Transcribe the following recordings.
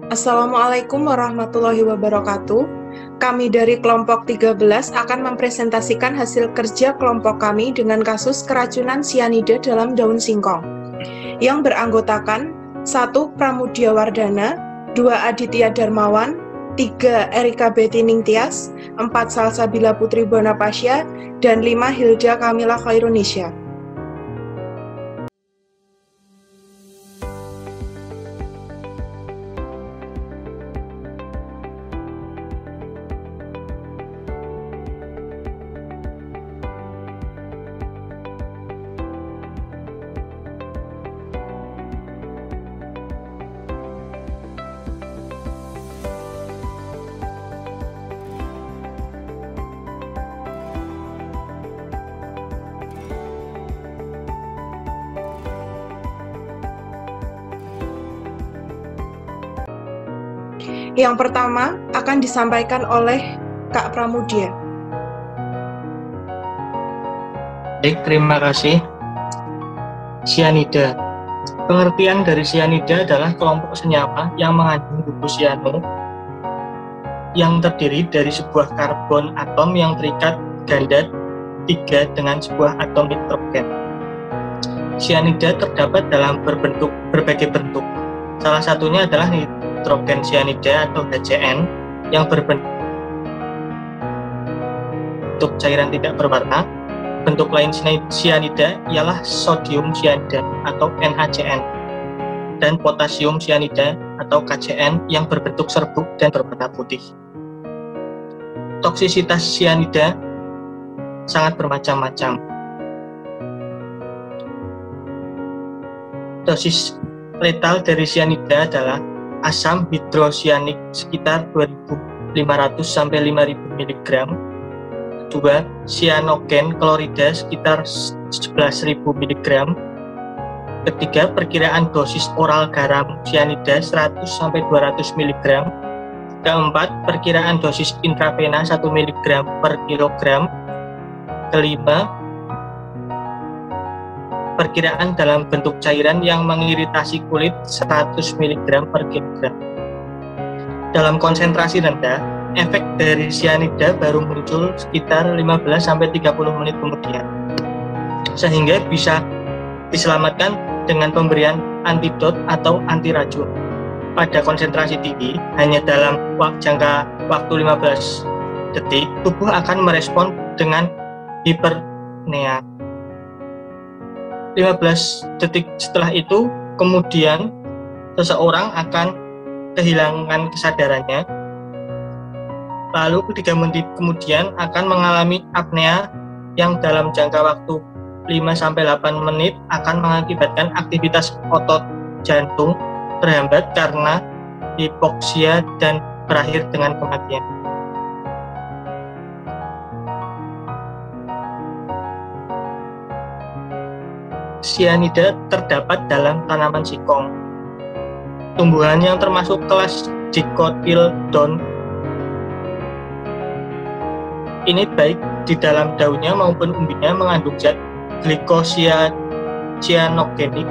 Assalamualaikum warahmatullahi wabarakatuh. Kami dari kelompok 13 akan mempresentasikan hasil kerja kelompok kami dengan kasus keracunan sianida dalam daun singkong yang beranggotakan 1. Pramudia Wardana, 2. Aditya Darmawan, 3. Erika Betty Ningtyas, 4. Salsabila Putri Bonapasya, dan 5. Hilda Kamila Khairunisya. Yang pertama akan disampaikan oleh Kak Pramudia. Baik, terima kasih. Sianida. Pengertian dari sianida adalah kelompok senyawa yang mengandung buku sianur yang terdiri dari sebuah karbon atom yang terikat ganda 3 dengan sebuah atom nitrogen. Sianida terdapat dalam berbagai bentuk. Salah satunya adalah nitrogen sianida atau HCN yang berbentuk cairan tidak berwarna. Bentuk lain sianida ialah sodium sianida atau NaCN dan potasium sianida atau KCN yang berbentuk serbuk dan berwarna putih. Toksisitas sianida sangat bermacam-macam. Dosis letal dari sianida adalah asam hidrosianik sekitar 2.500 sampai 5.000 mg, 2. Sianogen klorida sekitar 11.000 mg, ketiga perkiraan dosis oral garam sianida 100 sampai 200 mg, keempat perkiraan dosis intravena 1 mg per kilogram, kelima perkiraan dalam bentuk cairan yang mengiritasi kulit 100 mg per kilogram. Dalam konsentrasi rendah, efek dari sianida baru muncul sekitar 15-30 menit kemudian, sehingga bisa diselamatkan dengan pemberian antidot atau anti racun. Pada konsentrasi tinggi, hanya dalam jangka waktu 15 detik, tubuh akan merespon dengan hiperpnea. 15 detik setelah itu, kemudian seseorang akan kehilangan kesadarannya. Lalu 3 menit kemudian akan mengalami apnea yang dalam jangka waktu 5-8 menit akan mengakibatkan aktivitas otot jantung terhambat karena hipoksia dan berakhir dengan kematian. Sianida terdapat dalam tanaman singkong. Tumbuhan yang termasuk kelas Dicotyledon ini baik di dalam daunnya maupun umbinya mengandung zat glikosianogenik,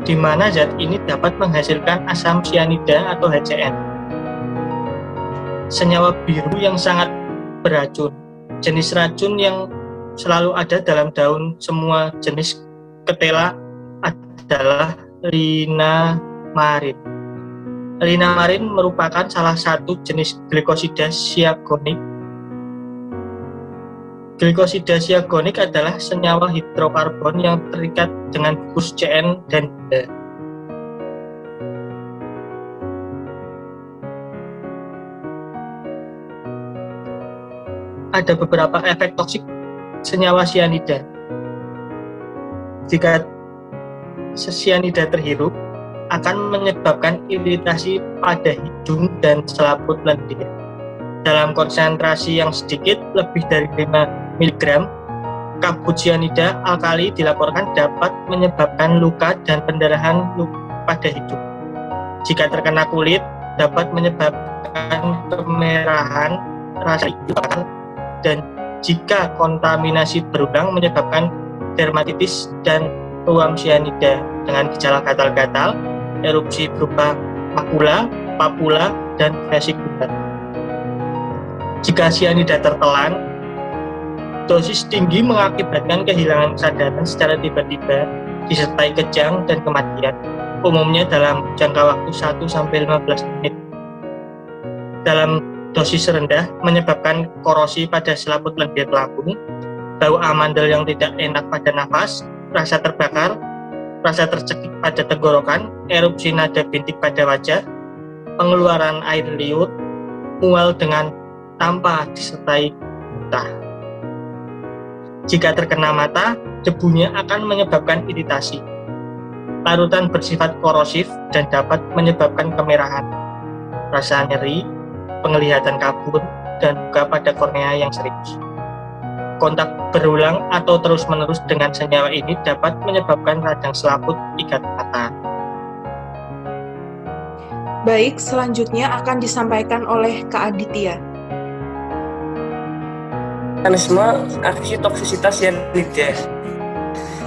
di mana zat ini dapat menghasilkan asam sianida atau HCN. Senyawa biru yang sangat beracun. Jenis racun yang selalu ada dalam daun semua jenis ketela adalah linamarin. Linamarin merupakan salah satu jenis glikosida siagonik. Glikosida siagonik adalah senyawa hidrokarbon yang terikat dengan gugus CN dan H. Ada beberapa efek toksik senyawa sianida. Jika sianida terhirup, akan menyebabkan iritasi pada hidung dan selaput lendir. Dalam konsentrasi yang sedikit, lebih dari 5 mg, kabut sianida alkali dilaporkan dapat menyebabkan luka dan pendarahan pada hidung. Jika terkena kulit, dapat menyebabkan kemerahan, rasa hidung, dan jika kontaminasi berulang menyebabkan dermatitis dan ruam sianida dengan gejala gatal-gatal, erupsi berupa makula, papula, dan vesikular. Jika sianida tertelan, dosis tinggi mengakibatkan kehilangan kesadaran secara tiba-tiba, disertai kejang dan kematian, umumnya dalam jangka waktu 1-15 menit. Dalam dosis rendah, menyebabkan korosi pada selaput lendir lambung, bau amandel yang tidak enak pada nafas, rasa terbakar, rasa tercekik pada tenggorokan, erupsi nada bintik pada wajah, pengeluaran air liur, mual dengan tanpa disertai muntah. Jika terkena mata, debunya akan menyebabkan iritasi. Larutan bersifat korosif dan dapat menyebabkan kemerahan, rasa nyeri, penglihatan kabur, dan luka pada kornea yang serius. Kontak berulang atau terus-menerus dengan senyawa ini dapat menyebabkan radang selaput ikat mata. Baik, selanjutnya akan disampaikan oleh Kak Aditya. Mekanisme aksi toksisitas sianida.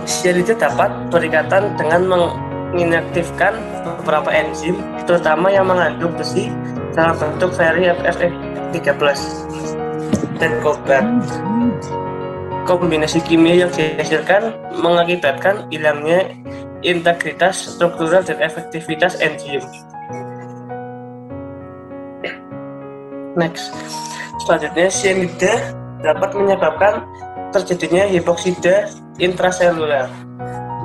Sianida dapat berikatan dengan menginaktifkan beberapa enzim, terutama yang mengandung besi dalam bentuk seri FF13 dan kobar. Kombinasi kimia yang dihasilkan mengakibatkan hilangnya integritas struktural dan efektivitas enzim. Next, selanjutnya sianida dapat menyebabkan terjadinya hipoksida intraseluler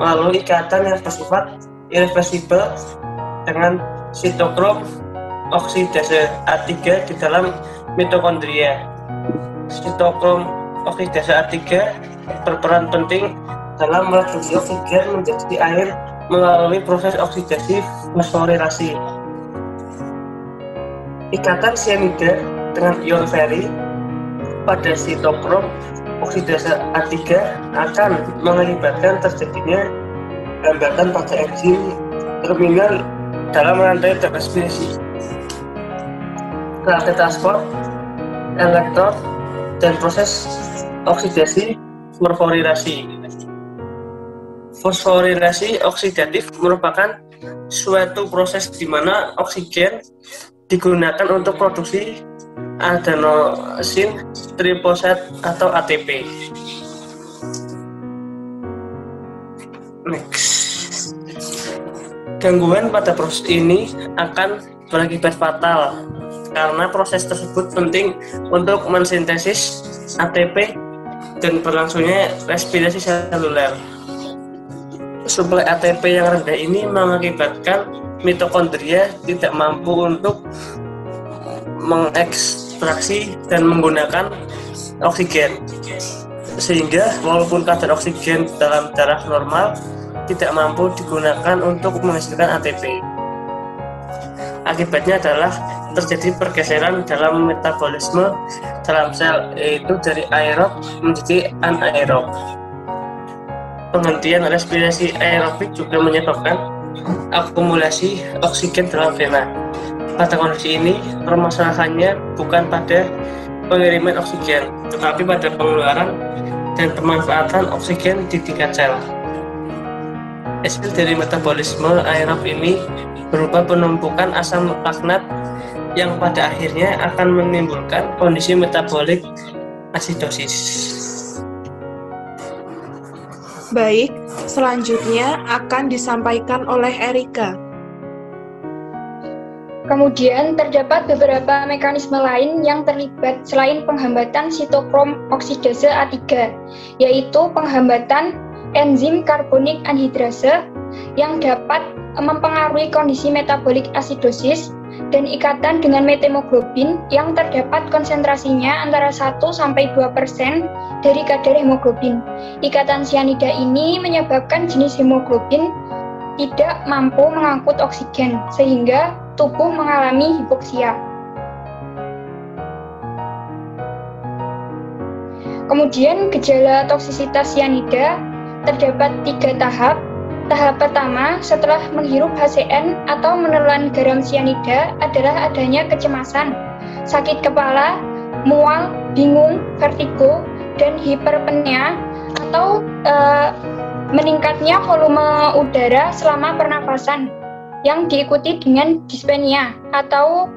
melalui ikatan yang bersifat irreversibel dengan sitokrom oksidase A3 di dalam mitokondria. Sitokrom oksidase A3 berperan penting dalam mereduksi oksigen menjadi air melalui proses oksidasi fosforilasi. Ikatan sianida dengan ion feri pada sitokrom oksidase A3 akan mengakibatkan terjadinya hambatan pada enzim terminal dalam rantai transkripsi, rantai transport elektron, dan proses oksidasi fosforilasi. Fosforilasi oksidatif merupakan suatu proses di mana oksigen digunakan untuk produksi adenosin triphosphate atau ATP. Next. Gangguan pada proses ini akan berakibat fatal karena proses tersebut penting untuk mensintesis ATP dan berlangsungnya respirasi seluler. Suplai ATP yang rendah ini mengakibatkan mitokondria tidak mampu untuk mengekstraksi dan menggunakan oksigen, sehingga walaupun kadar oksigen dalam darah normal tidak mampu digunakan untuk menghasilkan ATP. Akibatnya adalah terjadi pergeseran dalam metabolisme dalam sel, yaitu dari aerob menjadi anaerob. Penghentian respirasi aerobik juga menyebabkan akumulasi oksigen dalam vena. Pada kondisi ini, permasalahannya bukan pada pengiriman oksigen, tetapi pada pengeluaran dan pemanfaatan oksigen di tingkat sel. Hasil dari metabolisme aerob ini berupa penumpukan asam laknat yang pada akhirnya akan menimbulkan kondisi metabolik asidosis. Baik, selanjutnya akan disampaikan oleh Erika. Kemudian terdapat beberapa mekanisme lain yang terlibat selain penghambatan sitokrom oksidase A3, yaitu penghambatan enzim karbonik anhidrase yang dapat mempengaruhi kondisi metabolik asidosis dan ikatan dengan methemoglobin yang terdapat konsentrasinya antara 1-2% dari kadar hemoglobin. Ikatan sianida ini menyebabkan jenis hemoglobin tidak mampu mengangkut oksigen sehingga tubuh mengalami hipoksia. Kemudian gejala toksisitas sianida terdapat 3 tahap. Tahap pertama setelah menghirup HCN atau menelan garam sianida adalah adanya kecemasan, sakit kepala, mual, bingung, vertigo, dan hiperpnea atau meningkatnya volume udara selama pernapasan. yang diikuti dengan dyspnea atau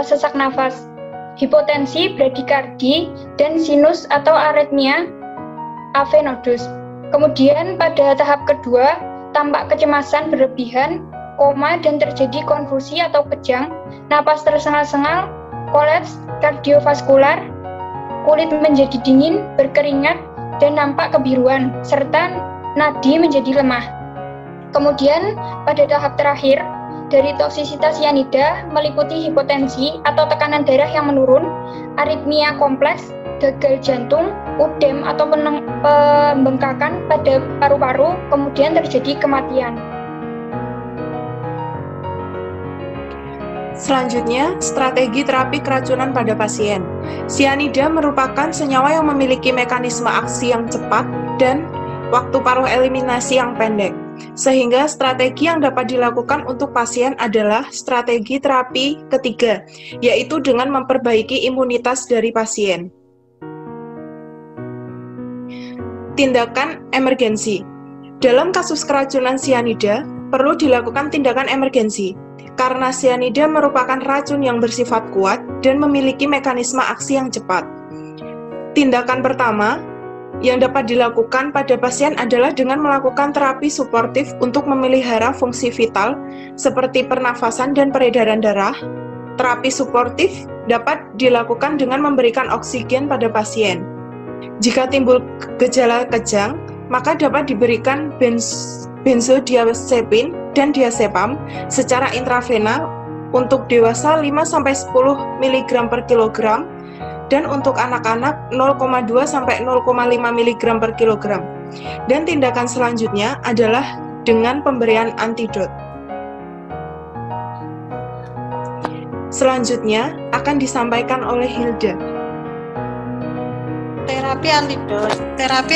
sesak nafas, hipotensi, bradikardi, dan sinus atau aritmia AV nodus. Kemudian pada tahap kedua, tampak kecemasan berlebihan, koma dan terjadi konfusi atau kejang, napas tersengal-sengal, kolaps kardiovaskular, kulit menjadi dingin, berkeringat, dan nampak kebiruan, serta nadi menjadi lemah. Kemudian pada tahap terakhir, dari toksisitas sianida meliputi hipotensi atau tekanan darah yang menurun, aritmia kompleks, gagal jantung, udem atau pembengkakan pada paru-paru, kemudian terjadi kematian. Selanjutnya, strategi terapi keracunan pada pasien. Sianida merupakan senyawa yang memiliki mekanisme aksi yang cepat dan waktu paruh eliminasi yang pendek. Sehingga strategi yang dapat dilakukan untuk pasien adalah strategi terapi ketiga, yaitu dengan memperbaiki imunitas dari pasien. Tindakan emergensi. Dalam kasus keracunan sianida, perlu dilakukan tindakan emergensi, karena sianida merupakan racun yang bersifat kuat dan memiliki mekanisme aksi yang cepat. Tindakan pertama yang dapat dilakukan pada pasien adalah dengan melakukan terapi suportif untuk memelihara fungsi vital seperti pernafasan dan peredaran darah. Terapi suportif dapat dilakukan dengan memberikan oksigen pada pasien. Jika timbul gejala kejang, maka dapat diberikan benzodiazepin dan diazepam secara intravena untuk dewasa 5-10 mg per kilogram dan untuk anak-anak 0,2-0,5 mg per kilogram. Dan tindakan selanjutnya adalah dengan pemberian antidot. Selanjutnya akan disampaikan oleh Hilda. Terapi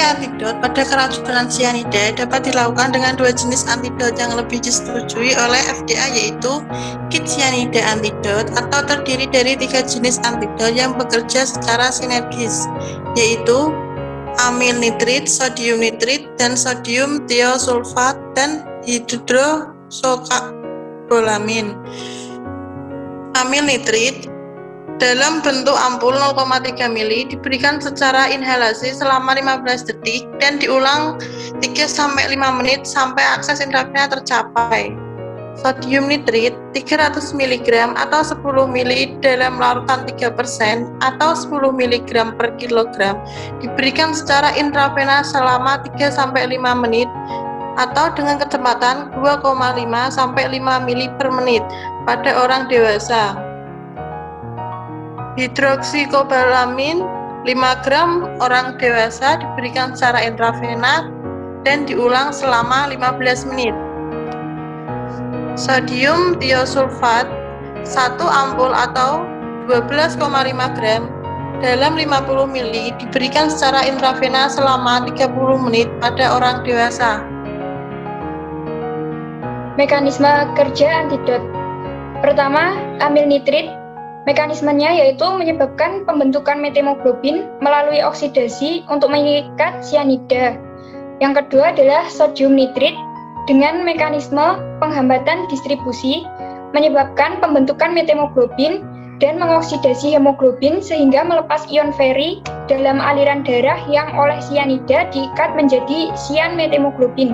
antidot pada keracunan sianida dapat dilakukan dengan dua jenis antidot yang lebih disetujui oleh FDA, yaitu kit sianida antidot atau terdiri dari 3 jenis antidot yang bekerja secara sinergis, yaitu amil nitrit, sodium nitrit, dan sodium tiosulfat dan hidroksokarbolamin. Amil nitrit dalam bentuk ampul 0,3 ml diberikan secara inhalasi selama 15 detik dan diulang 3-5 menit sampai akses intravena tercapai. Sodium nitrit 300 mg atau 10 ml dalam larutan 3% atau 10 mg per kilogram diberikan secara intravena selama 3-5 menit atau dengan kecepatan 2,5-5 ml per menit pada orang dewasa. Hidroksykobalamin 5 gram orang dewasa diberikan secara intravena dan diulang selama 15 menit. Sodium tiosulfat 1 ampul atau 12,5 gram dalam 50 ml diberikan secara intravena selama 30 menit pada orang dewasa. Mekanisme kerja antidot. Pertama, amil nitrit. Mekanismenya yaitu menyebabkan pembentukan methemoglobin melalui oksidasi untuk mengikat sianida. Yang kedua adalah sodium nitrit dengan mekanisme penghambatan distribusi menyebabkan pembentukan methemoglobin dan mengoksidasi hemoglobin sehingga melepas ion feri dalam aliran darah yang oleh sianida diikat menjadi sian methemoglobin.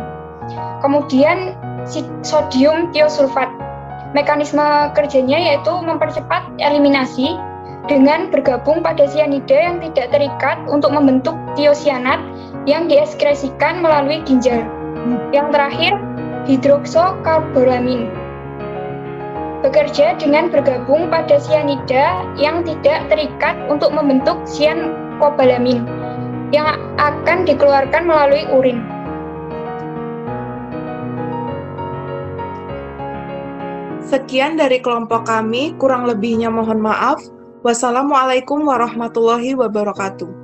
Kemudian sodium tiosulfat. Mekanisme kerjanya yaitu mempercepat eliminasi dengan bergabung pada sianida yang tidak terikat untuk membentuk tiosianat yang dieskresikan melalui ginjal. Yang terakhir, hidroksokarbolamin. Bekerja dengan bergabung pada sianida yang tidak terikat untuk membentuk siankobalamin yang akan dikeluarkan melalui urin. Sekian dari kelompok kami, kurang lebihnya mohon maaf. Wassalamualaikum warahmatullahi wabarakatuh.